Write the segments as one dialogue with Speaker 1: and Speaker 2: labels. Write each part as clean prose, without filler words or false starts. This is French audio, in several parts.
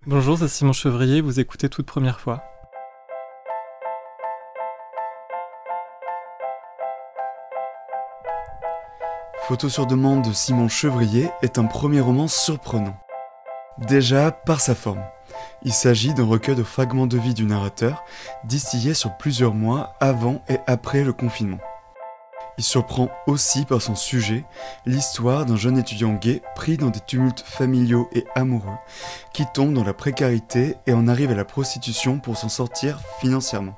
Speaker 1: Bonjour, c'est Simon Chevrier, vous écoutez Toute Première Fois.
Speaker 2: Photo sur demande de Simon Chevrier est un premier roman surprenant. Déjà par sa forme. Il s'agit d'un recueil de fragments de vie du narrateur, distillés sur plusieurs mois avant et après le confinement. Il surprend aussi par son sujet, l'histoire d'un jeune étudiant gay pris dans des tumultes familiaux et amoureux, qui tombe dans la précarité et en arrive à la prostitution pour s'en sortir financièrement.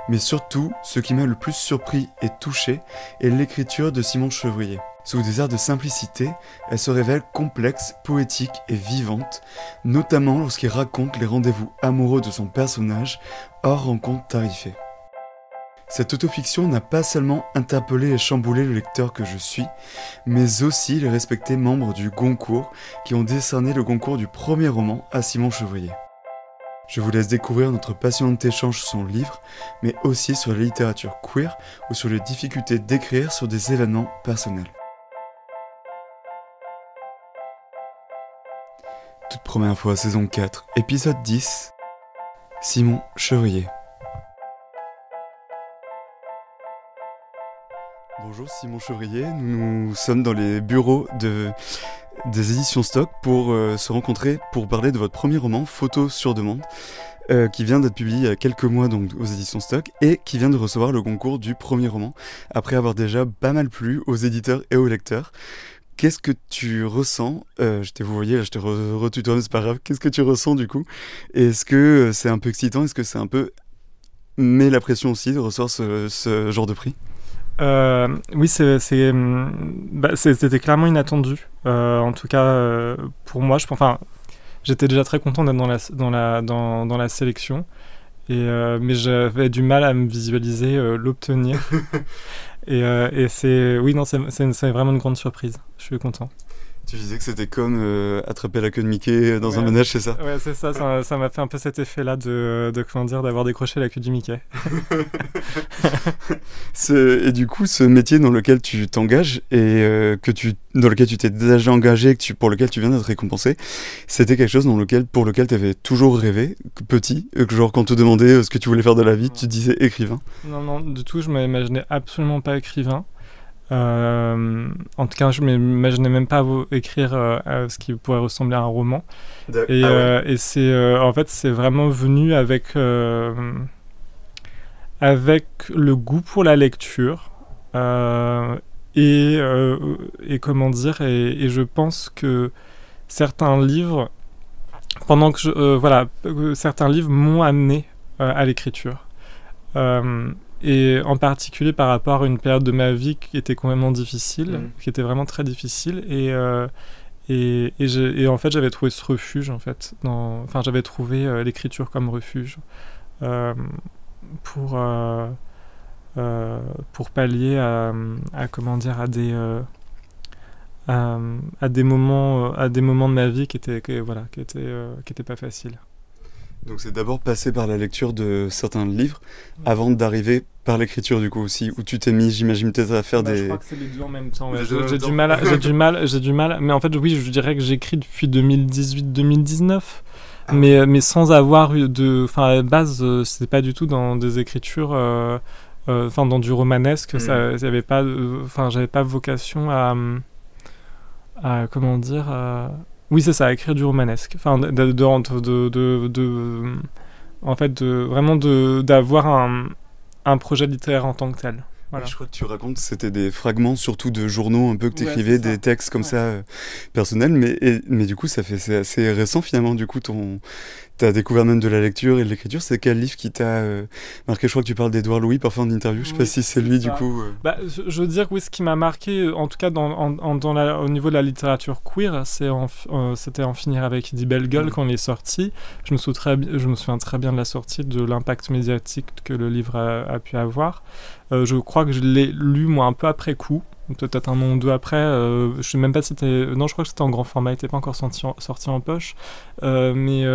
Speaker 2: Mais surtout, ce qui m'a le plus surpris et touché est l'écriture de Simon Chevrier. Sous des airs de simplicité, elle se révèle complexe, poétique et vivante, notamment lorsqu'il raconte les rendez-vous amoureux de son personnage hors rencontre tarifée. Cette autofiction n'a pas seulement interpellé et chamboulé le lecteur que je suis, mais aussi les respectés membres du Goncourt qui ont décerné le Goncourt du premier roman à Simon Chevrier. Je vous laisse découvrir notre passionnant échange sur son livre, mais aussi sur la littérature queer ou sur les difficultés d'écrire sur des événements personnels. Toute première fois, saison 4, épisode 10, Simon Chevrier. Bonjour Simon Chevrier, nous sommes dans les bureaux des éditions Stock pour se rencontrer pour parler de votre premier roman, Photo sur demande, qui vient d'être publié il y a quelques mois donc, aux éditions Stock et qui vient de recevoir le concours du premier roman, après avoir déjà pas mal plu aux éditeurs et aux lecteurs. Qu'est-ce que tu ressens je t'ai vouvoyé, je t'ai retutoyé, c'est pas grave. Qu'est-ce que tu ressens du coup? Est-ce que c'est un peu excitant? Est-ce que c'est un peu... met la pression aussi de recevoir ce genre de prix?
Speaker 1: Oui, c'était clairement inattendu. En tout cas, pour moi, j'étais déjà très content d'être dans la sélection, mais j'avais du mal à me visualiser l'obtenir. et c'est vraiment une grande surprise. Je suis content.
Speaker 2: Tu disais que c'était comme attraper la queue de Mickey dans un manège, c'est ça?
Speaker 1: Ouais, c'est ça. Ça m'a fait un peu cet effet-là d'avoir décroché la queue du Mickey.
Speaker 2: Et du coup, ce métier dans lequel tu t'engages et dans lequel tu t'es déjà engagé, pour lequel tu viens d'être récompensé, c'était quelque chose pour lequel tu avais toujours rêvé, petit, genre quand on te demandait ce que tu voulais faire de la vie, tu disais écrivain?
Speaker 1: Non, du tout, je m'imaginais absolument pas écrivain. En tout cas, je m'imaginais même pas écrire ce qui pourrait ressembler à un roman. Et c'est en fait c'est vraiment venu avec le goût pour la lecture et comment dire et je pense que certains livres certains livres m'ont amené à l'écriture. Et en particulier par rapport à une période de ma vie qui était complètement difficile, qui était vraiment très difficile. Et en fait, j'avais trouvé ce refuge, en fait. J'avais trouvé l'écriture comme refuge pour pallier à des moments de ma vie qui étaient pas faciles.
Speaker 2: Donc c'est d'abord passé par la lecture de certains livres avant d'arriver par l'écriture du coup aussi, où tu t'es mis, j'imagine peut-être à faire des...
Speaker 1: Je crois que c'est les deux en même temps. Ouais. J'ai du mal, mais en fait oui, je dirais que j'écris depuis 2018-2019, mais sans avoir eu de... Enfin à la base, c'était pas du tout dans des écritures, dans du romanesque, j'avais pas vocation à comment dire... Oui, c'est ça, écrire du romanesque. Enfin, d'avoir un projet littéraire en tant que tel. Voilà.
Speaker 2: Je crois que tu racontes, c'était des fragments surtout de journaux un peu que tu écrivais, des textes comme ça personnels, mais du coup c'est assez récent finalement, du coup t'as découvert même de la lecture et de l'écriture. C'est quel livre qui t'a marqué? Je crois que tu parles d'Édouard Louis parfois en interview, je sais pas si c'est lui du coup.
Speaker 1: Je veux dire que oui, ce qui m'a marqué, en tout cas au niveau de la littérature queer, c'était En finir avec Eddie Bellegueule quand il est sorti. Je me souviens très bien de la sortie, de l'impact médiatique que le livre a pu avoir. Je crois que je l'ai lu moi un peu après coup, peut-être un an ou deux après. Je sais même pas si c'était... Non, je crois que c'était en grand format, il n'était pas encore sorti en poche. Mais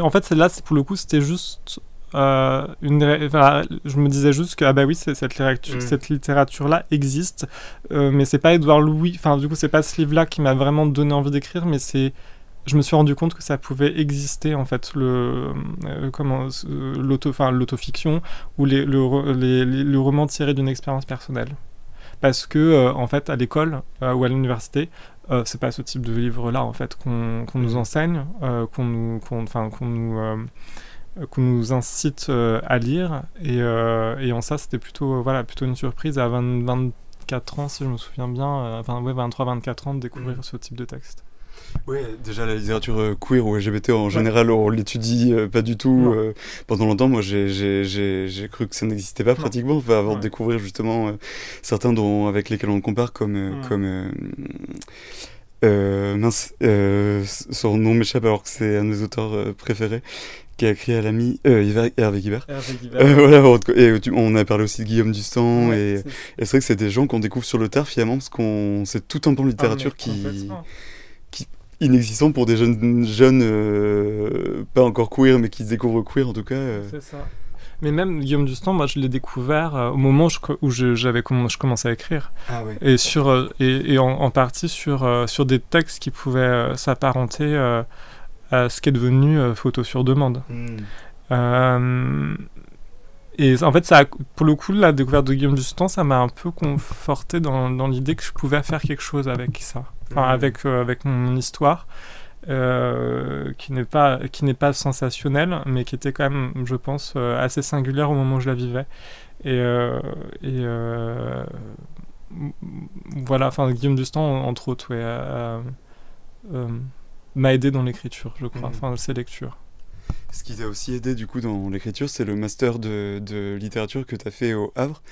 Speaker 1: en fait, celle-là, pour le coup, c'était juste je me disais juste que ah bah oui, cette littérature-là existe, mais c'est pas Édouard Louis. Enfin, du coup, c'est pas ce livre-là qui m'a vraiment donné envie d'écrire, mais c'est je me suis rendu compte que ça pouvait exister en fait l'autofiction ou le roman tiré d'une expérience personnelle. Parce que en fait à l'école ou à l'université, c'est pas ce type de livre-là en fait qu'on nous enseigne, qu'on nous incite à lire et en ça c'était plutôt une surprise à 24 ans si je me souviens bien, 23-24 ans de découvrir ce type de texte.
Speaker 2: Oui, déjà la littérature queer ou LGBT en général, on l'étudie pas du tout. Pendant longtemps, moi j'ai cru que ça n'existait pas pratiquement, avant de découvrir justement certains avec lesquels on le compare son nom m'échappe alors que c'est un de mes auteurs préférés, qui a écrit à l'ami Hervé Guibert. Voilà, et on a parlé aussi de Guillaume Dustan, et c'est vrai que c'est des gens qu'on découvre sur le tard finalement, parce qu'on c'est tout un pan de littérature qui inexistant pour des jeunes pas encore queer, mais qui se découvrent queer en tout cas.
Speaker 1: C'est ça. Mais même Guillaume Dustan, moi je l'ai découvert au moment où je commençais à écrire.
Speaker 2: Ah ouais.
Speaker 1: Et en partie sur des textes qui pouvaient s'apparenter à ce qui est devenu photo sur demande. Et en fait, pour le coup, la découverte de Guillaume Dustan, ça m'a un peu conforté dans l'idée que je pouvais faire quelque chose avec ça. Enfin, avec mon histoire, qui n'est pas sensationnelle, mais qui était quand même, je pense, assez singulière au moment où je la vivais. Voilà, enfin, Guillaume Dustan, entre autres, m'a aidé dans l'écriture, je crois, enfin, ses lectures.
Speaker 2: Ce qui t'a aussi aidé du coup dans l'écriture, c'est le master de littérature que tu as fait au Havre.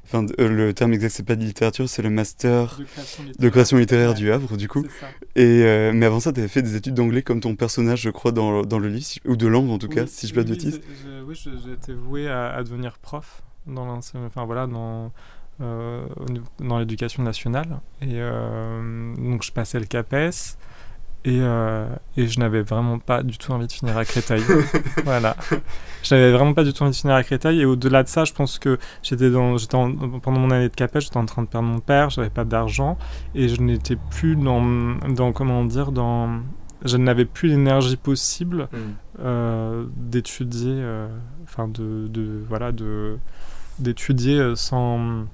Speaker 2: Enfin, le terme exact, c'est pas de littérature, c'est le master de création littéraire du Havre, du coup. Mais avant ça, tu avais fait des études d'anglais comme ton personnage, je crois, dans le livre, ou de langue en tout cas, si je ne dis pas de bêtises.
Speaker 1: Oui, j'ai été voué à devenir prof dans l'éducation nationale. Et donc, je passais le CAPES. Et je n'avais vraiment pas du tout envie de finir à Créteil. Voilà. Je n'avais vraiment pas du tout envie de finir à Créteil. Et au-delà de ça, je pense que pendant mon année de CAPES, j'étais en train de perdre mon père, je n'avais pas d'argent. Et je n'étais plus je n'avais plus l'énergie possible d'étudier, d'étudier sans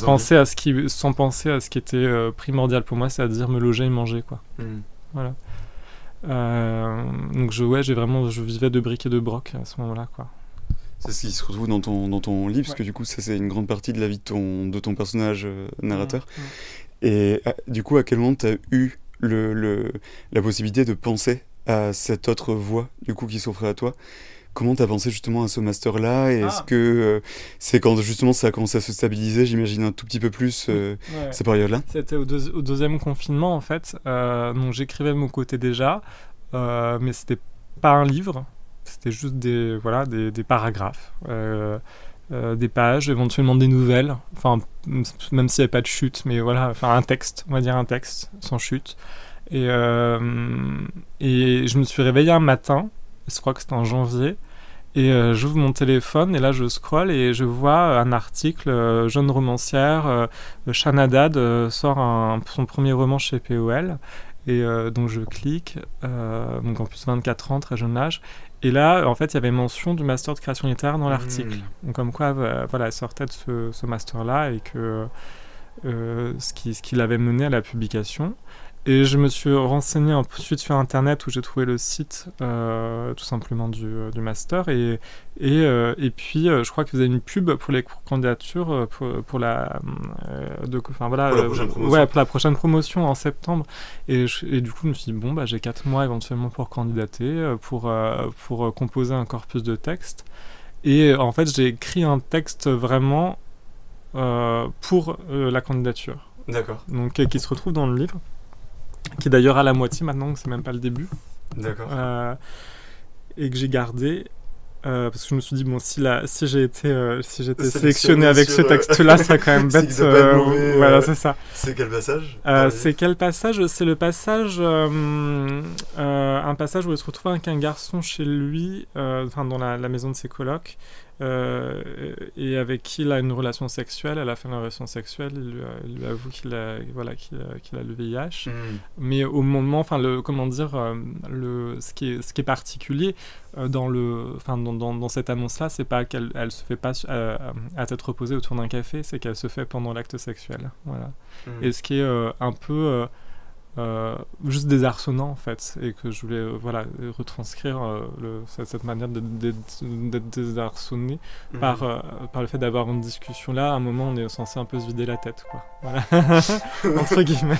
Speaker 1: penser à ce qui était primordial pour moi, c'est-à-dire me loger et manger, quoi. Voilà. Donc je vivais de briques et de broc à ce moment-là, quoi.
Speaker 2: C'est ce qui se retrouve dans ton livre, parce que du coup ça, c'est une grande partie de la vie de ton personnage narrateur. Et du coup, à quel moment tu as eu la possibilité de penser à cette autre voie du coup qui s'offrait à toi? Comment t'as pensé justement à ce master-là? Et est-ce que c'est quand justement ça a commencé à se stabiliser, j'imagine, un tout petit peu plus ces périodes-là?
Speaker 1: C'était au deuxième confinement, en fait. Donc j'écrivais de mon côté déjà, mais c'était pas un livre, c'était juste des paragraphes, des pages, éventuellement des nouvelles, enfin, même s'il n'y avait pas de chute, mais voilà, enfin un texte, on va dire un texte, sans chute. Et je me suis réveillé un matin, je crois que c'était en janvier, et j'ouvre mon téléphone et là je scrolle et je vois un article, jeune romancière, Shan Haddad sort son premier roman chez POL, et donc je clique, donc en plus 24 ans, très jeune âge, et là en fait il y avait mention du master de création littéraire dans l'article, donc comme quoi elle sortait de ce master là et que ce qui l'avait mené à la publication. Et je me suis renseigné ensuite sur internet où j'ai trouvé le site tout simplement du master et puis je crois qu'ils faisaient une pub pour les candidatures pour la
Speaker 2: prochaine promotion.
Speaker 1: Ouais, pour la prochaine promotion en septembre et du coup je me suis dit j'ai 4 mois éventuellement pour candidater pour composer un corpus de texte et en fait j'ai écrit un texte vraiment pour la candidature.
Speaker 2: D'accord.
Speaker 1: Donc qui se retrouve dans le livre, qui est d'ailleurs à la moitié maintenant, c'est même pas le début.
Speaker 2: D'accord.
Speaker 1: Et que j'ai gardé parce que je me suis dit si j'étais sélectionné avec ce texte-là, ça quand même bête. Voilà, c'est ça.
Speaker 2: C'est quel passage?
Speaker 1: C'est le passage, un passage où il se retrouve avec un garçon chez lui, dans la maison de ses colocs, et avec qui il a une relation sexuelle. À la fin de la relation sexuelle, il lui avoue qu'il a le VIH. Mais au moment, enfin, comment dire, ce qui est particulier dans cette annonce-là, c'est pas qu'elle se fait pas à tête reposée autour d'un café, c'est qu'elle se fait pendant l'acte sexuel. Voilà. Et ce qui est un peu juste désarçonnant en fait, et que je voulais retranscrire cette manière d'être désarçonné par le fait d'avoir une discussion là. À un moment, on est censé un peu se vider la tête, quoi. Voilà. Entre guillemets.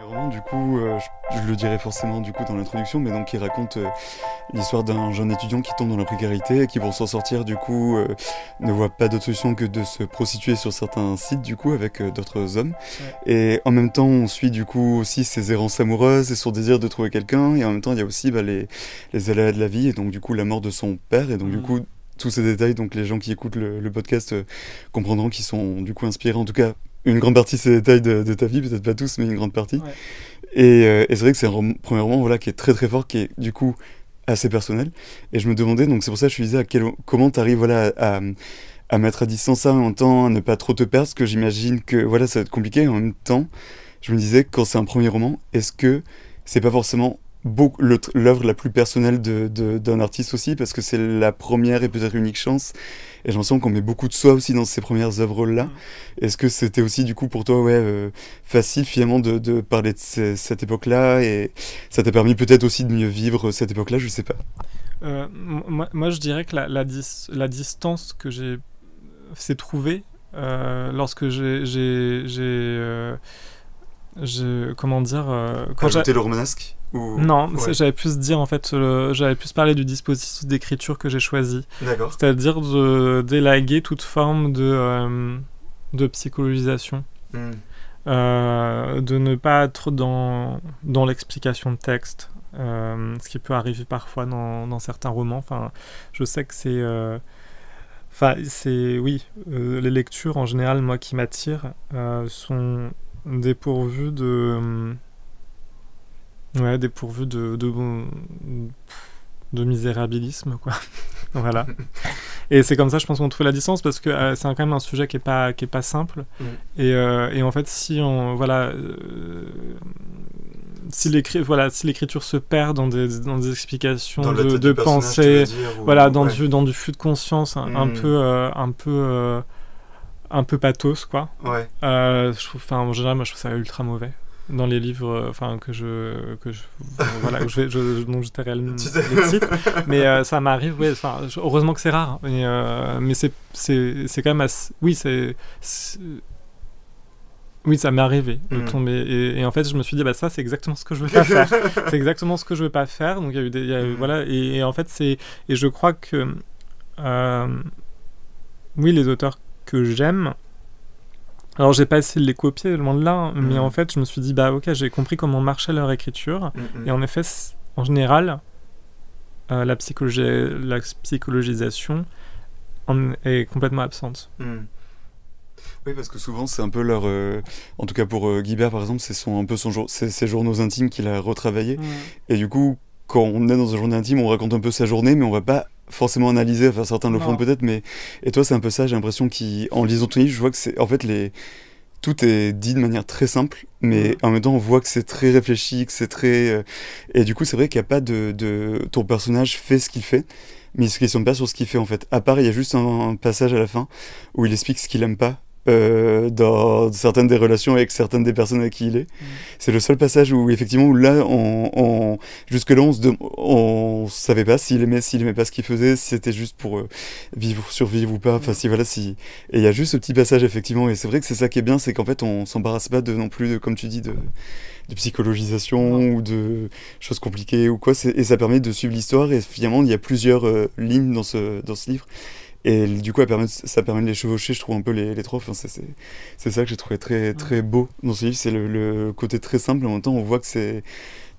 Speaker 2: Roman, du coup, je le dirai forcément du coup dans l'introduction, mais donc il raconte l'histoire d'un jeune étudiant qui tombe dans la précarité et qui, pour s'en sortir, du coup, ne voit pas d'autre solution que de se prostituer sur certains sites, du coup, avec d'autres hommes. Ouais. Et en même temps, on suit du coup aussi ses errances amoureuses et son désir de trouver quelqu'un. Et en même temps, il y a aussi les aléas de la vie et donc du coup la mort de son père. Et donc du coup, tous ces détails, donc les gens qui écoutent le podcast comprendront qu'ils sont du coup inspirés, en tout cas. Une grande partie de ces détails de ta vie, peut-être pas tous, mais une grande partie. Ouais. Et c'est vrai que c'est un premier roman qui est très très fort, qui est du coup assez personnel. Et je me demandais, donc c'est pour ça que je me disais comment tu arrives à mettre à distance ça, en même temps à ne pas trop te perdre, parce que j'imagine que ça va être compliqué. Et en même temps, je me disais, quand c'est un premier roman, est-ce que c'est pas forcément l'œuvre la plus personnelle d'un artiste aussi, parce que c'est la première et peut-être unique chance, et j'ai l'impression qu'on met beaucoup de soi aussi dans ces premières œuvres-là. Est-ce que c'était aussi du coup pour toi facile finalement de parler de cette époque-là, et ça t'a permis peut-être aussi de mieux vivre cette époque-là, je sais pas.
Speaker 1: Moi je dirais que la distance que s'est trouvée lorsque comment dire
Speaker 2: quand ajouté le romanesque
Speaker 1: Non, j'avais plus dire en fait, j'avais plus parler du dispositif d'écriture que j'ai choisi.
Speaker 2: D'accord.
Speaker 1: C'est-à-dire de d'élaguer toute forme de psychologisation, de ne pas être dans l'explication de texte, ce qui peut arriver parfois dans certains romans. Enfin, je sais que les lectures en général, moi, qui m'attirent, sont dépourvues de misérabilisme, quoi. Voilà. Et c'est comme ça, je pense qu'on trouve la distance, parce que c'est quand même un sujet qui est pas simple. Et en fait, si l'écriture se perd dans des explications de pensée, dans du flux de conscience un peu pathos, quoi. Ouais. En général, moi, je trouve ça ultra mauvais. Dans les livres dont je tairai le titre, mais ça m'arrive, heureusement que c'est rare, mais c'est quand même assez, oui, ça m'est arrivé de tomber, et en fait je me suis dit ça c'est exactement ce que je veux pas faire. C'est exactement ce que je veux pas faire. Donc il y a eu et en fait et je crois que les auteurs que j'aime, alors j'ai pas essayé de les copier, loin de là, mais en fait je me suis dit ok, j'ai compris comment marchait leur écriture, et en effet en général la psychologisation est complètement absente.
Speaker 2: Oui, parce que souvent c'est un peu leur en tout cas pour Guibert par exemple, c'est ses journaux intimes qu'il a retravaillés, et du coup quand on est dans un journal intime, on raconte un peu sa journée, mais on va pas forcément analyser, enfin certains le font peut-être, mais et toi c'est un peu ça, j'ai l'impression qu'en lisant ton livre, je vois que c'est en fait tout est dit de manière très simple, mais en même temps on voit que c'est très réfléchi, que c'est très et du coup c'est vrai qu'il n'y a pas ton personnage fait ce qu'il fait, mais il se questionne pas sur ce qu'il fait en fait, à part il y a juste un passage à la fin où il explique ce qu'il aime pas dans certaines des relations avec certaines des personnes avec qui il est. C'est le seul passage où effectivement là jusque-là on savait pas s'il aimait pas ce qu'il faisait, si c'était juste pour survivre ou pas, enfin et il y a juste ce petit passage effectivement, et c'est vrai que c'est ça qui est bien, c'est qu'en fait on s'embarrasse pas non plus comme tu dis de psychologisation ou de choses compliquées ou quoi, et ça permet de suivre l'histoire, et finalement il y a plusieurs lignes dans ce livre. Et du coup, ça permet de les chevaucher, je trouve, un peu les trois. Enfin, c'est ça que j'ai trouvé très, très beau dans ce livre. C'est le côté très simple. En même temps, on voit que c'est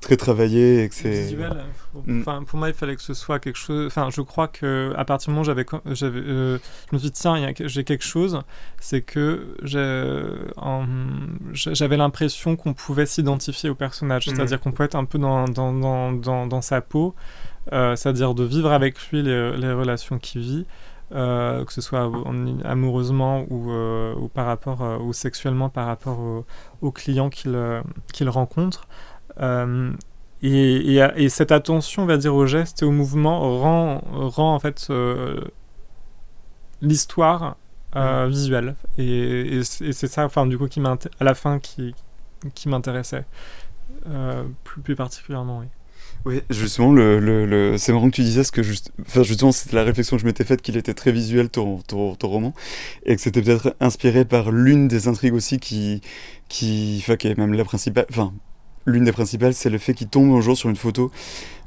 Speaker 2: très travaillé et que c'est...
Speaker 1: Visuel. Enfin, pour moi, il fallait que ce soit quelque chose. Enfin, je crois que à partir du moment où je me suis dit tiens, j'ai quelque chose, c'est que j'avais l'impression qu'on pouvait s'identifier au personnage, c'est-à-dire qu'on pouvait être un peu dans sa peau, c'est-à-dire de vivre avec lui les relations qu'il vit. Que ce soit amoureusement ou par rapport ou sexuellement par rapport aux clients qu'il rencontre. Et cette attention, on va dire, aux gestes et aux mouvements rend en fait l'histoire visuelle. Et c'est ça, enfin, du coup, à la fin, qui m'intéressait plus particulièrement, oui.
Speaker 2: Oui, justement, c'est marrant que tu disais justement, c'était la réflexion que je m'étais faite qu'il était très visuel, ton roman, et que c'était peut-être inspiré par l'une des intrigues aussi qui est même la principale, l'une des principales, c'est le fait qu'il tombe un jour sur une photo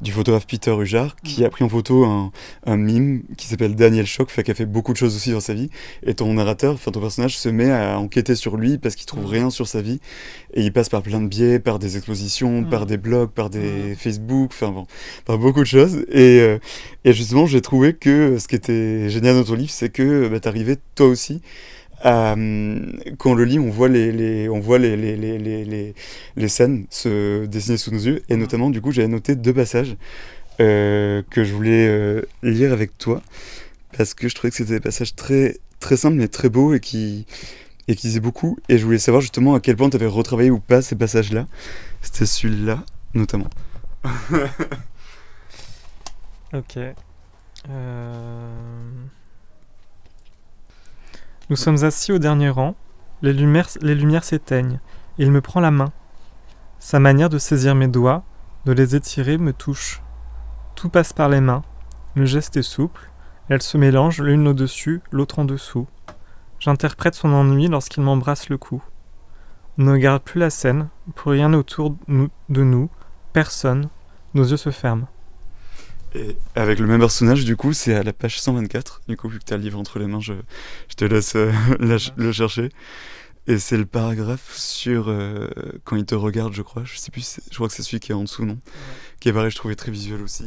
Speaker 2: du photographe Peter Hujar, qui a pris en photo un mime qui s'appelle Daniel Schock, qui a fait beaucoup de choses aussi dans sa vie. Et ton narrateur, ton personnage, se met à enquêter sur lui parce qu'il trouve rien sur sa vie. Et il passe par plein de biais, par des expositions, par des blogs, par des Facebook, par beaucoup de choses. Et justement, j'ai trouvé que ce qui était génial dans ton livre, c'est que t'arrivais toi aussi quand on le lit, on voit les scènes se dessiner sous nos yeux, et notamment du coup j'avais noté 2 passages que je voulais lire avec toi parce que je trouvais que c'était des passages très très simples mais très beaux et qui disaient beaucoup, et je voulais savoir justement à quel point tu avais retravaillé ou pas ces passages-là. C'était celui-là notamment.
Speaker 1: Ok. Nous sommes assis au dernier rang, les lumières s'éteignent, et il me prend la main. Sa manière de saisir mes doigts, de les étirer, me touche. Tout passe par les mains, le geste est souple, elles se mélangent l'une au-dessus, l'autre en dessous. J'interprète son ennui lorsqu'il m'embrasse le cou. On ne regarde plus la scène, plus rien autour de nous, personne, nos yeux se ferment.
Speaker 2: Et avec le même personnage, du coup, c'est à la page 124. Du coup, vu que tu as le livre entre les mains, je te laisse le chercher. Et c'est le paragraphe sur quand il te regarde, je crois. Je sais plus, je crois que c'est celui qui est en dessous, non ? Ouais. Qui est pareil, je trouvais très visuel aussi.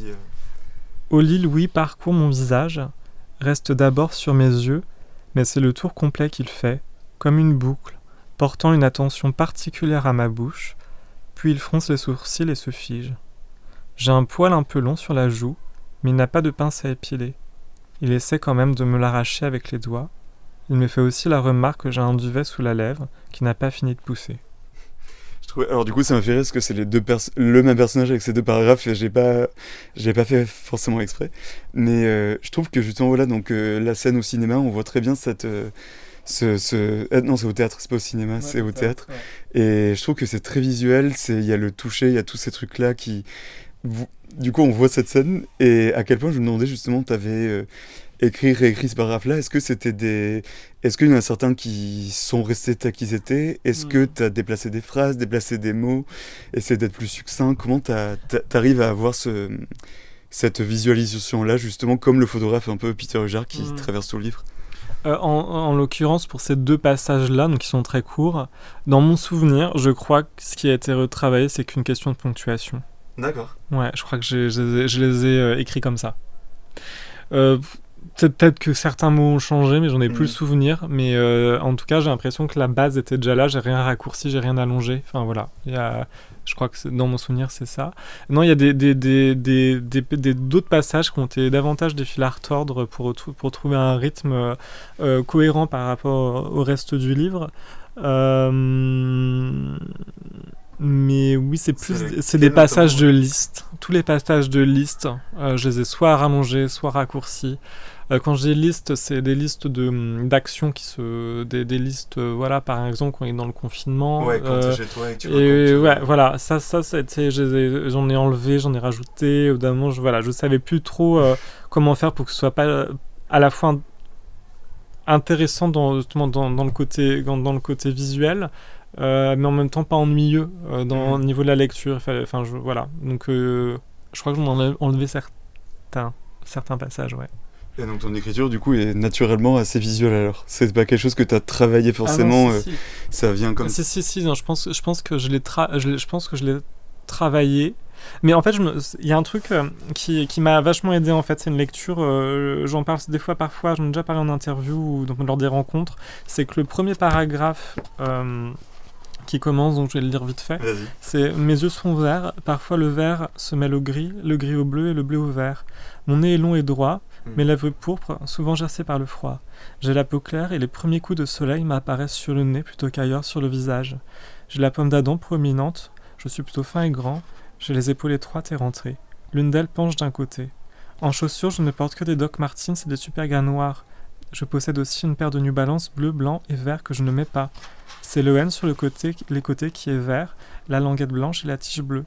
Speaker 1: Au lit, Louis parcourt mon visage, reste d'abord sur mes yeux, mais c'est le tour complet qu'il fait, comme une boucle, portant une attention particulière à ma bouche, puis il fronce les sourcils et se fige. J'ai un poil un peu long sur la joue, mais il n'a pas de pince à épiler. Il essaie quand même de me l'arracher avec les doigts. Il me fait aussi la remarque que j'ai un duvet sous la lèvre qui n'a pas fini de pousser.
Speaker 2: Alors du coup, ça m'a fait rire parce que c'est le même personnage avec ces 2 paragraphes et je l'ai pas fait forcément exprès. Mais je trouve que justement, voilà, donc la scène au cinéma, on voit très bien cette... non, c'est au théâtre, c'est pas au cinéma, ouais, c'est au théâtre. Ouais. Et je trouve que c'est très visuel, il y a le toucher, il y a tous ces trucs-là qui... Du coup, on voit cette scène, et à quel point je me demandais justement, t'avais réécrit ce paragraphe-là, est-ce qu'il y en a certains qui sont restés tels qu'ils étaient, est-ce que t'as déplacé des phrases, déplacé des mots, essayé d'être plus succinct, comment t'arrives à avoir cette visualisation-là, justement, comme le photographe un peu Peter Hujar qui traverse tout le livre?
Speaker 1: En l'occurrence, pour ces 2 passages-là, donc qui sont très courts, dans mon souvenir, je crois que ce qui a été retravaillé, c'est qu'une question de ponctuation.
Speaker 2: D'accord.
Speaker 1: Ouais, je crois que je les ai écrits comme ça. Peut-être que certains mots ont changé, mais j'en ai plus le souvenir. Mais en tout cas, j'ai l'impression que la base était déjà là. J'ai rien raccourci, j'ai rien allongé. Enfin voilà. Je crois que dans mon souvenir, c'est ça. Non, il y a d'autres passages qui ont été davantage des fils à retordre pour trouver un rythme cohérent par rapport au reste du livre. Mais oui, c'est des passages de liste. Tous les passages de liste, je les ai soit rallongés, soit raccourcis. Quand je dis liste, c'est des listes d'actions des listes, voilà, par exemple, quand on est dans le confinement.
Speaker 2: Ouais, quand t'es chez toi et que tu
Speaker 1: ouais, voilà, ça j'en ai enlevé, j'en ai rajouté. Au bout d'un moment, je savais plus trop comment faire pour que ce soit pas à la fois intéressant dans le côté visuel. Mais en même temps pas ennuyeux au niveau de la lecture. Voilà. Donc je crois que j'en ai enlevé certains passages, ouais.
Speaker 2: Et donc ton écriture du coup est naturellement assez visuelle alors. C'est pas quelque chose que tu as travaillé forcément, si. Ça vient comme
Speaker 1: si, non, je pense que je l'ai travailler. Mais en fait, il y a un truc qui m'a vachement aidé, en fait. C'est une lecture, j'en parle des fois, parfois, j'en ai déjà parlé en interview ou lors des rencontres. C'est que le premier paragraphe qui commence, donc je vais le lire vite fait.
Speaker 2: Vas-y.
Speaker 1: C'est « Mes yeux sont verts, parfois le vert se mêle au gris au bleu et le bleu au vert. Mon nez est long et droit, mes lèvres pourpres, souvent gercées par le froid. J'ai la peau claire et les premiers coups de soleil m'apparaissent sur le nez plutôt qu'ailleurs sur le visage. J'ai la pomme d'Adam proéminente, je suis plutôt fin et grand, j'ai les épaules étroites et rentrées. L'une d'elles penche d'un côté. En chaussures, je ne porte que des Doc Martens et des Superga noirs. Je possède aussi une paire de New Balance bleu, blanc et vert que je ne mets pas. C'est le N sur les côtés qui est vert, la languette blanche et la tige bleue.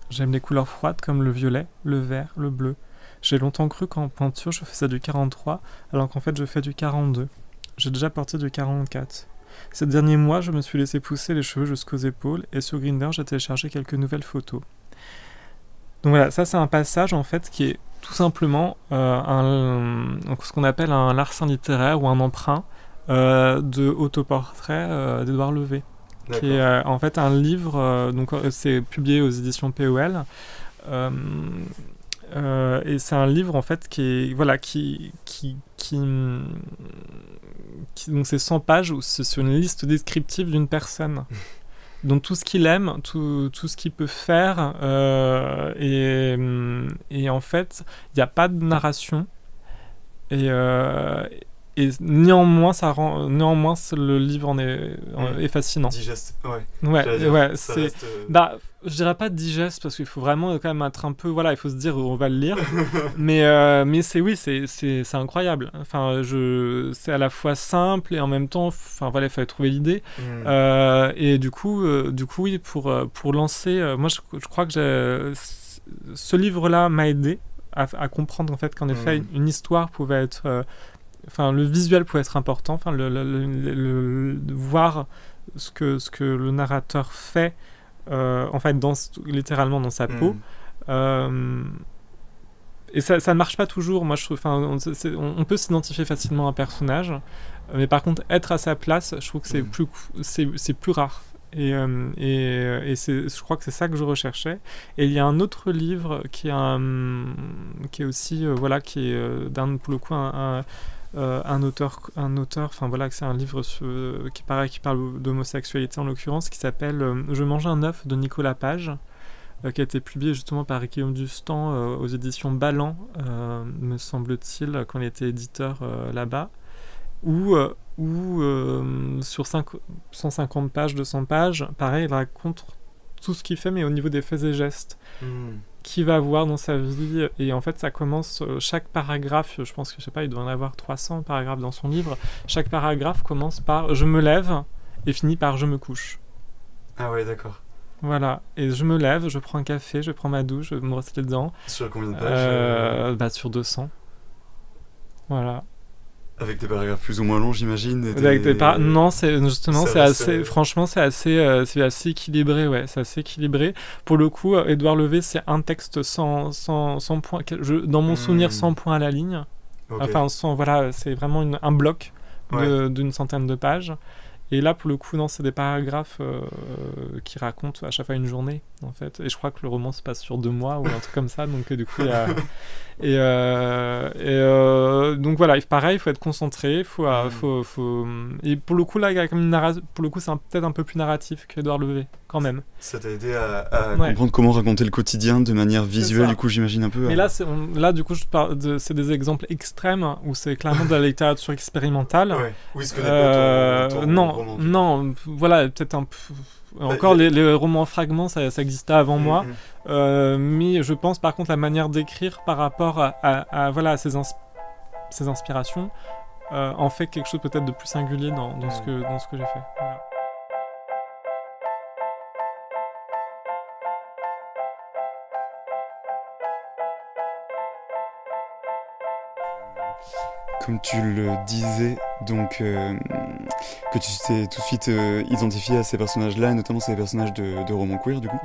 Speaker 1: J'aime les couleurs froides comme le violet, le vert, le bleu. J'ai longtemps cru qu'en peinture je faisais du 43, alors qu'en fait je fais du 42. J'ai déjà porté du 44. Ces derniers mois, je me suis laissé pousser les cheveux jusqu'aux épaules et sur Grindr, j'ai téléchargé quelques nouvelles photos. Donc voilà, ça c'est un passage en fait qui est tout simplement ce qu'on appelle un larcin littéraire ou un emprunt de autoportrait d'Édouard Levé, qui est en fait un livre, c'est publié aux éditions POL, et c'est un livre en fait qui est donc c'est 100 pages où c'est sur une liste descriptive d'une personne. Donc tout ce qu'il aime, tout ce qu'il peut faire, et en fait, il n'y a pas de narration, et néanmoins, le livre est fascinant.
Speaker 2: Digeste,
Speaker 1: c'est... je dirais pas digeste, parce qu'il faut vraiment quand même être un peu... Voilà, il faut se dire, on va le lire. mais c'est incroyable. Enfin, c'est à la fois simple, et en même temps, il fallait trouver l'idée. Et du coup, oui, pour lancer... moi, je crois que ce livre-là m'a aidé à comprendre, en fait, qu'en effet, une histoire pouvait être... le visuel pouvait être important, voir ce que le narrateur fait, en fait, littéralement dans sa peau. Et ça ne marche pas toujours. Moi, je trouve, on peut s'identifier facilement à un personnage, mais par contre, être à sa place, je trouve que c'est plus rare. Et je crois que c'est ça que je recherchais. Et il y a un autre livre qui est aussi, qui est pour le coup un auteur, c'est un livre qui parle d'homosexualité en l'occurrence, qui s'appelle Je mange un œuf de Nicolas Page, qui a été publié justement par Guillaume Dustan aux éditions Ballant, me semble-t-il, quand il était éditeur là-bas, où sur 150 pages, 200 pages, pareil, il raconte tout ce qu'il fait, mais au niveau des faits et gestes. Qu'il va avoir dans sa vie, et en fait ça commence, chaque paragraphe, je pense que il doit en avoir 300 paragraphes dans son livre, chaque paragraphe commence par je me lève et finit par je me couche.
Speaker 2: Ah ouais, d'accord.
Speaker 1: Voilà, et je me lève, je prends un café, je prends ma douche, je me brosse les dents.
Speaker 2: Sur combien de pages
Speaker 1: sur 200. Voilà.
Speaker 2: Avec des paragraphes plus ou moins longs, j'imagine.
Speaker 1: Non, franchement, c'est assez équilibré, ouais. C'est assez équilibré. Pour le coup, Édouard Levé, c'est un texte sans points. Dans mon souvenir, 100 points à la ligne. Okay. Enfin, c'est vraiment un bloc d'une centaine de pages. Et là, pour le coup, c'est des paragraphes qui racontent à chaque fois une journée, en fait. Et je crois que le roman se passe sur 2 mois ou un truc comme ça. Donc, du coup, il y a... donc voilà, pareil, il faut être concentré. Et pour le coup, là, il y a comme une narration. Pour le coup, c'est peut-être un peu plus narratif qu'Édouard Levé, quand même.
Speaker 2: Ça t'a aidé à comprendre comment raconter le quotidien de manière visuelle, du coup, j'imagine un peu.
Speaker 1: Mais là, du coup, c'est des exemples extrêmes où c'est clairement de la littérature expérimentale.
Speaker 2: Ouais. Oui, ce que ton roman.
Speaker 1: Non, voilà, peut-être un peu... Encore, les romans fragments, ça existait avant moi. Mais je pense, par contre, la manière d'écrire par rapport à ces inspirations en fait quelque chose peut-être de plus singulier dans ce que j'ai fait. Voilà.
Speaker 2: Comme tu le disais, donc que tu t'es tout de suite identifié à ces personnages-là, et notamment ces personnages de romans queer, du coup.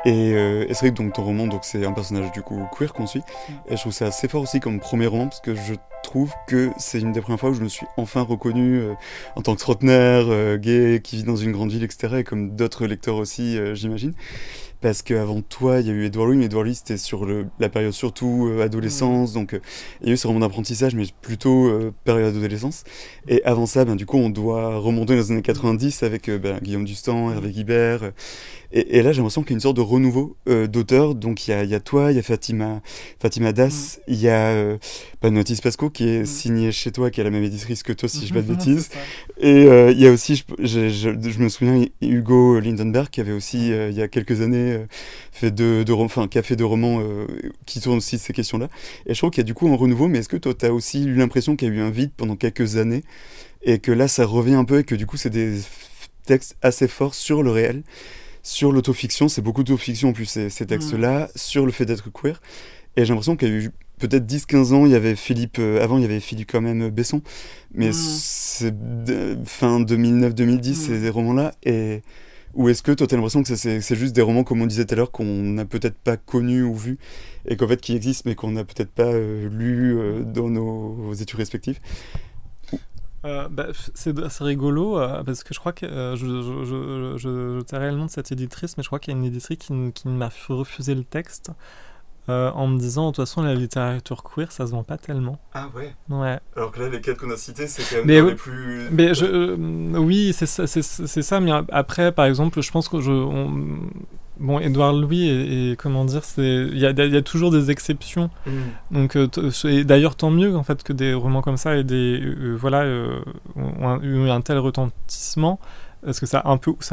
Speaker 2: Et c'est vrai que donc, ton roman, donc, c'est un personnage du coup queer qu'on suit. Et je trouve ça assez fort aussi comme premier roman, parce que je trouve que c'est une des premières fois où je me suis enfin reconnu en tant que trentenaire, gay, qui vit dans une grande ville, etc. Et comme d'autres lecteurs aussi, j'imagine. parce qu'avant toi, il y a eu Edouard Louis, mais Edouard Louis, c'était sur la période surtout adolescence, donc il y a eu ce roman d'apprentissage, mais plutôt période adolescence. Et avant ça, du coup, on doit remonter dans les années 90 avec Guillaume Dustan, Hervé Guibert. Et là, j'ai l'impression qu'il y a une sorte de renouveau d'auteurs. Donc, il y a toi, il y a Fatima Das, il y a Notis Pasco qui est signé chez toi, qui est la même éditrice que toi, si je dis pas de bêtises. Et il y a aussi, je me souviens, Hugo Lindenberg qui avait aussi, il y a quelques années, qui a fait deux romans qui tournent aussi de ces questions-là. Et je trouve qu'il y a du coup un renouveau, mais est-ce que toi, tu as aussi eu l'impression qu'il y a eu un vide pendant quelques années et que là, ça revient un peu et que du coup, c'est des textes assez forts sur le réel, sur l'autofiction, c'est beaucoup d'autofiction en plus ces textes-là, sur le fait d'être queer. Et j'ai l'impression qu'il y a eu peut-être 10-15 ans, il y avait Philippe, avant il y avait Philippe quand même Besson, mais c'est fin 2009-2010 ces romans-là, ou est-ce que toi t'as l'impression que c'est juste des romans, comme on disait tout à l'heure, qu'on n'a peut-être pas connus ou vus, et qu'en fait qui existent, mais qu'on n'a peut-être pas lus dans nos études respectives?
Speaker 1: C'est rigolo parce que je crois que je tairai le nom de cette éditrice, mais je crois qu'il y a une éditrice qui m'a refusé le texte en me disant de toute façon la littérature queer ça se vend pas tellement.
Speaker 2: Ah ouais.
Speaker 1: Ouais.
Speaker 2: Alors que là les 4 qu'on a cités c'est quand même les plus.
Speaker 1: Mais oui c'est ça, mais après par exemple je pense que bon, Édouard Louis et comment dire, il y a toujours des exceptions. Donc, et d'ailleurs, tant mieux en fait que des romans comme ça et ont eu un tel retentissement, parce que ça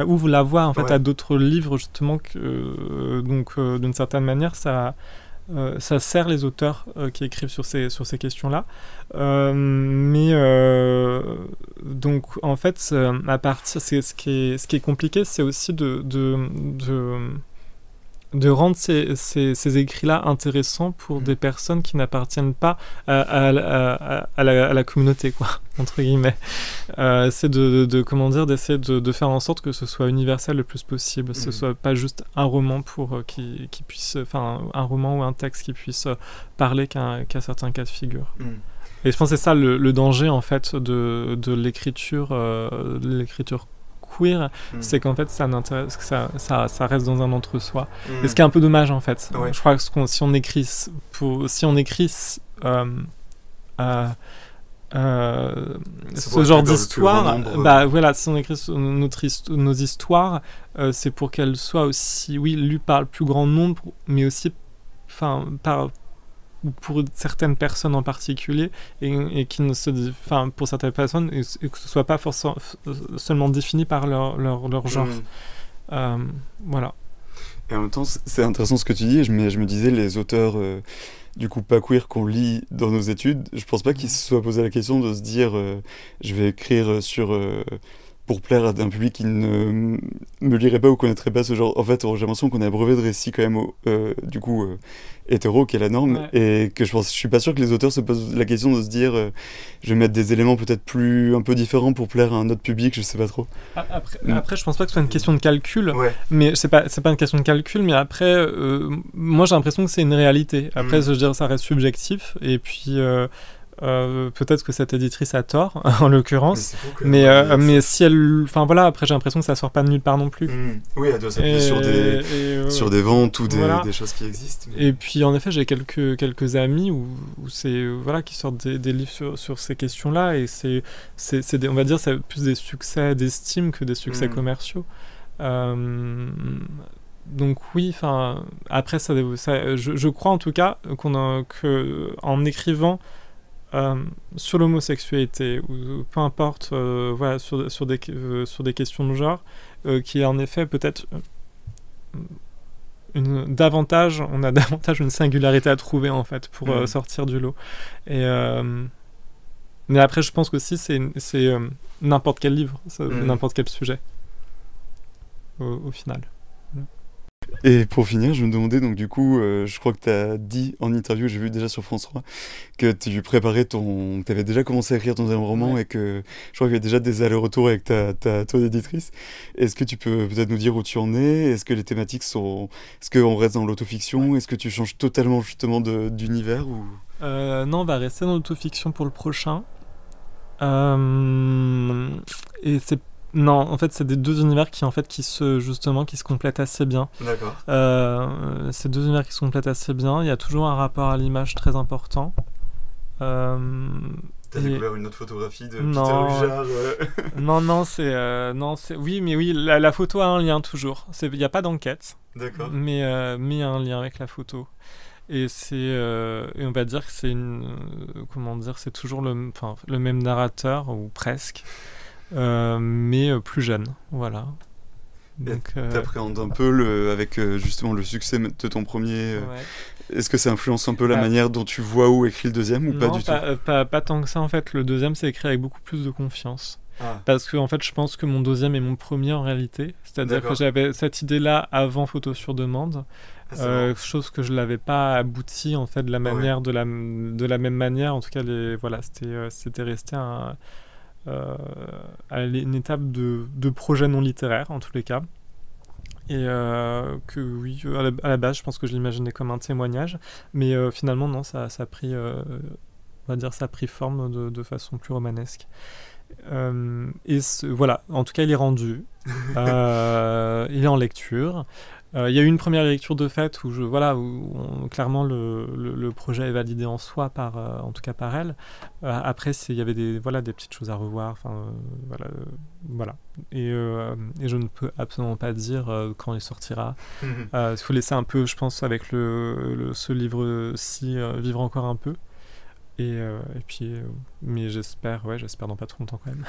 Speaker 1: ouvre la voie en fait à d'autres livres justement donc d'une certaine manière ça sert les auteurs qui écrivent sur ces questions-là. Donc en fait, à partir, ce qui est compliqué, c'est aussi de rendre ces écrits-là intéressants pour des personnes qui n'appartiennent pas à la communauté, quoi, entre guillemets. C'est d'essayer de faire en sorte que ce soit universel le plus possible, que ce soit pas juste un roman qui puisse, enfin un roman ou un texte qui puisse parler qu'à certains cas de figure. Et je pense que c'est ça le danger en fait de l'écriture queer, c'est qu'en fait ça reste dans un entre-soi. Et ce qui est un peu dommage en fait. Je crois que si on écrit ce genre d'histoire, si on écrit nos histoires, c'est pour qu'elles soient aussi lues par le plus grand nombre, mais aussi pour certaines personnes en particulier, et qui ne pour certaines personnes, et que ce soit pas forcément seulement défini par leur genre. Voilà.
Speaker 2: Et en même temps, c'est intéressant ce que tu dis, je me disais, les auteurs du coup pas queer qu'on lit dans nos études, je pense pas qu'ils se soient posé la question de se dire je vais écrire pour plaire à un public qui ne me lirait pas ou connaîtrait pas ce genre. En fait, j'ai l'impression qu'on a un brevet de récit quand même hétéro, qui est la norme, et que je suis pas sûr que les auteurs se posent la question de se dire je vais mettre des éléments peut-être un peu différents pour plaire à un autre public, je sais pas trop.
Speaker 1: Après je pense pas que ce soit une question de calcul, mais c'est pas une question de calcul, mais après moi j'ai l'impression que c'est une réalité. Après je veux dire, ça reste subjectif, et puis peut-être que cette éditrice a tort en l'occurrence, mais si elle, après j'ai l'impression que ça sort pas de nulle part non plus.
Speaker 2: Oui, elle doit s'appuyer sur des ventes ou des choses qui existent.
Speaker 1: Et puis en effet j'ai quelques amis où c'est qui sortent des livres sur ces questions-là, et c'est on va dire c'est plus des succès d'estime que des succès commerciaux. Donc oui, après je crois en tout cas que en écrivant sur l'homosexualité ou peu importe sur des questions de genre, qui est en effet peut-être on a davantage une singularité à trouver en fait pour sortir du lot. Et mais après je pense que si c'est n'importe quel livre, n'importe quel sujet au final.
Speaker 2: Et pour finir, je me demandais, donc du coup, je crois que tu as dit en interview, j'ai vu déjà sur France 3, que tu préparais tu avais déjà commencé à écrire ton deuxième roman, et que je crois qu'il y avait déjà des allers-retours avec ton éditrice. Est-ce que tu peux peut-être nous dire où tu en es? Est-ce que les thématiques sont... Est-ce qu'on reste dans l'autofiction? Est-ce que tu changes totalement justement d'univers ou...
Speaker 1: Non, on va rester dans l'autofiction pour le prochain. Et Non, en fait, c'est des deux univers qui se complètent assez bien.
Speaker 2: D'accord.
Speaker 1: Ces deux univers qui se complètent assez bien. Il y a toujours un rapport à l'image très important.
Speaker 2: T'as découvert une autre photographie de
Speaker 1: Non.
Speaker 2: Peter Hujar
Speaker 1: Non, c'est oui, mais oui, la photo a un lien toujours. Il n'y a pas d'enquête,
Speaker 2: D'accord.
Speaker 1: mais il y a un lien avec la photo. Et et on va dire que c'est toujours le même narrateur ou presque, mais plus jeune, voilà. Donc,
Speaker 2: t'appréhendes un peu avec justement le succès de ton premier.
Speaker 1: ouais.
Speaker 2: Est-ce que ça influence un peu la manière dont tu vois où écrit le deuxième ou pas du tout?
Speaker 1: Pas tant que ça en fait. Le deuxième c'est écrit avec beaucoup plus de confiance.
Speaker 2: Ah.
Speaker 1: Parce que en fait je pense que mon deuxième est mon premier en réalité. C'est-à-dire
Speaker 2: D'accord.
Speaker 1: que j'avais cette idée-là avant Photo sur demande. Chose que je l'avais pas abouti en fait de la manière de la même manière. En tout cas c'était resté à une étape de projet non littéraire en tous les cas. Et que oui, à la base, je pense que je l'imaginais comme un témoignage, mais finalement, non, ça a pris, on va dire, ça a pris forme de façon plus romanesque. Voilà, en tout cas, il est rendu, il est en lecture. Il y a eu une première lecture de fait où clairement le projet est validé en soi en tout cas par elle. Après il y avait des petites choses à revoir. Voilà. Et je ne peux absolument pas dire quand il sortira. Il faut laisser un peu, je pense, avec ce livre-ci vivre encore un peu. Et puis, mais j'espère dans pas trop longtemps quand même.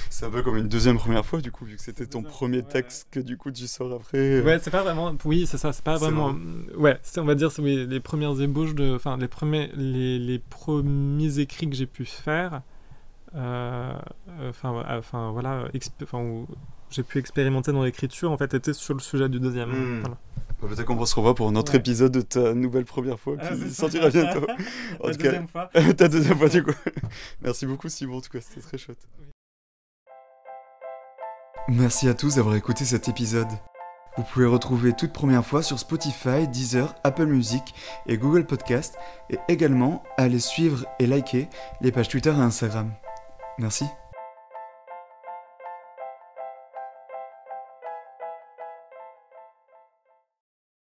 Speaker 2: C'est un peu comme une deuxième première fois du coup, vu que c'était ton premier texte que du coup tu sors après.
Speaker 1: Ouais, c'est pas vraiment. Oui, c'est ça, c'est pas vraiment. Ouais, on va dire c'est les premières ébauches les premiers écrits que j'ai pu faire. Où j'ai pu expérimenter dans l'écriture en fait étaient sur le sujet du deuxième. Voilà.
Speaker 2: Peut-être qu'on se revoit pour un autre épisode de ta nouvelle première fois qui sortira bientôt. En tout cas,
Speaker 1: deuxième fois.
Speaker 2: Ta deuxième fois du coup. Merci beaucoup Simon, en tout cas c'était très chouette. Merci à tous d'avoir écouté cet épisode. Vous pouvez retrouver Toute Première Fois sur Spotify, Deezer, Apple Music et Google Podcast et également aller suivre et liker les pages Twitter et Instagram. Merci.